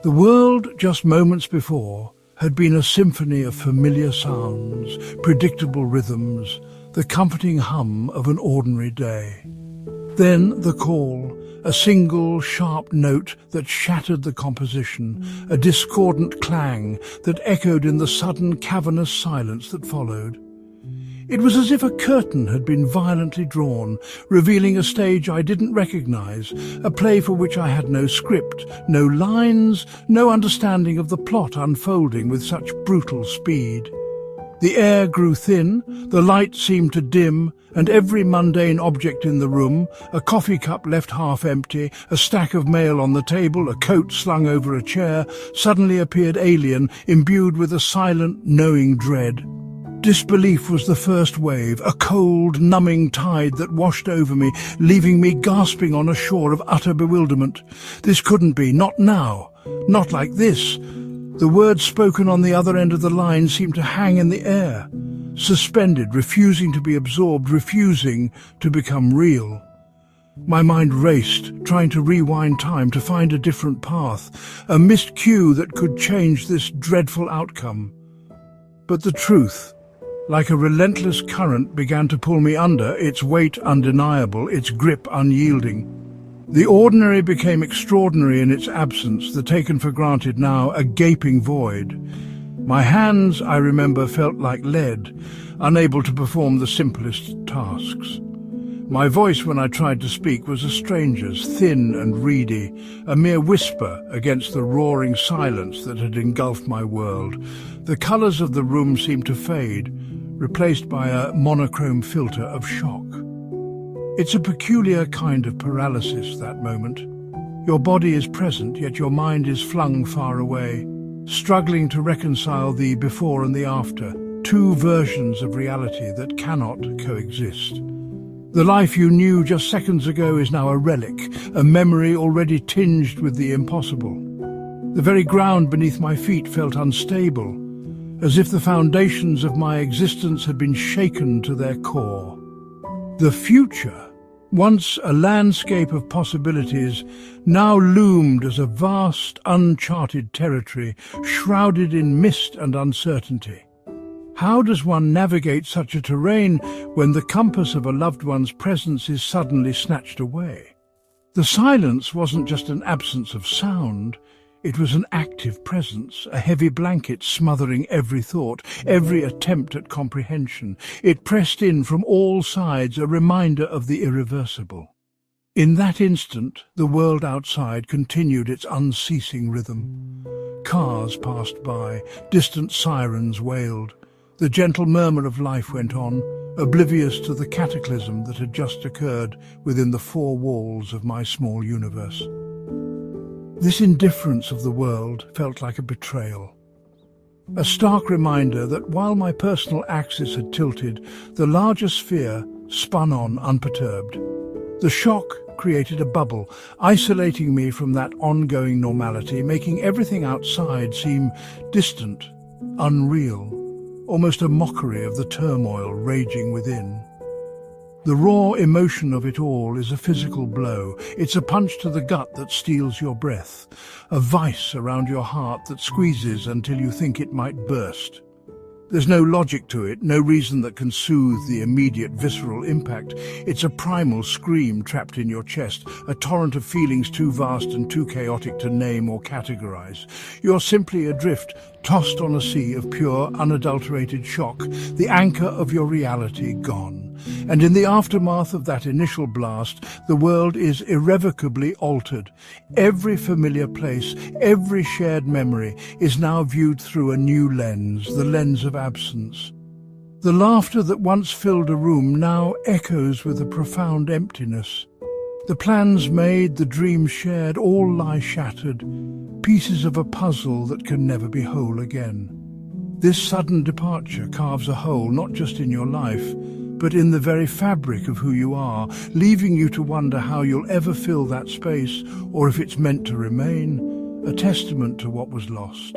The world, just moments before, had been a symphony of familiar sounds, predictable rhythms, the comforting hum of an ordinary day. Then the call, a single sharp note that shattered the composition, a discordant clang that echoed in the sudden cavernous silence that followed. It was as if a curtain had been violently drawn, revealing a stage I didn't recognize, a play for which I had no script, no lines, no understanding of the plot unfolding with such brutal speed. The air grew thin, the light seemed to dim, and every mundane object in the room, a coffee cup left half empty, a stack of mail on the table, a coat slung over a chair, suddenly appeared alien, imbued with a silent, knowing dread. Disbelief was the first wave, a cold, numbing tide that washed over me, leaving me gasping on a shore of utter bewilderment. This couldn't be, not now, not like this. The words spoken on the other end of the line seemed to hang in the air, suspended, refusing to be absorbed, refusing to become real. My mind raced, trying to rewind time, to find a different path, a missed cue that could change this dreadful outcome. But the truth, like a relentless current, began to pull me under, its weight undeniable, its grip unyielding. The ordinary became extraordinary in its absence, the taken for granted now a gaping void. My hands, I remember, felt like lead, unable to perform the simplest tasks. My voice, when I tried to speak, was a stranger's, thin and reedy, a mere whisper against the roaring silence that had engulfed my world. The colours of the room seemed to fade, replaced by a monochrome filter of shock. It's a peculiar kind of paralysis, that moment. Your body is present, yet your mind is flung far away, struggling to reconcile the before and the after, two versions of reality that cannot coexist. The life you knew just seconds ago is now a relic, a memory already tinged with the impossible. The very ground beneath my feet felt unstable, as if the foundations of my existence had been shaken to their core. The future, once a landscape of possibilities, now loomed as a vast, uncharted territory, shrouded in mist and uncertainty. How does one navigate such a terrain when the compass of a loved one's presence is suddenly snatched away? The silence wasn't just an absence of sound. It was an active presence, a heavy blanket smothering every thought, every attempt at comprehension. It pressed in from all sides, a reminder of the irreversible. In that instant, the world outside continued its unceasing rhythm. Cars passed by, distant sirens wailed. The gentle murmur of life went on, oblivious to the cataclysm that had just occurred within the four walls of my small universe. This indifference of the world felt like a betrayal. A stark reminder that while my personal axis had tilted, the larger sphere spun on unperturbed. The shock created a bubble, isolating me from that ongoing normality, making everything outside seem distant, unreal, almost a mockery of the turmoil raging within. The raw emotion of it all is a physical blow. It's a punch to the gut that steals your breath, a vice around your heart that squeezes until you think it might burst. There's no logic to it, no reason that can soothe the immediate visceral impact. It's a primal scream trapped in your chest, a torrent of feelings too vast and too chaotic to name or categorize. You're simply adrift, tossed on a sea of pure, unadulterated shock, the anchor of your reality gone. And in the aftermath of that initial blast, the world is irrevocably altered. Every familiar place, every shared memory is now viewed through a new lens, the lens of absence. The laughter that once filled a room now echoes with a profound emptiness. The plans made, the dreams shared, all lie shattered, pieces of a puzzle that can never be whole again. This sudden departure carves a hole not just in your life, but in the very fabric of who you are, leaving you to wonder how you'll ever fill that space, or if it's meant to remain, a testament to what was lost.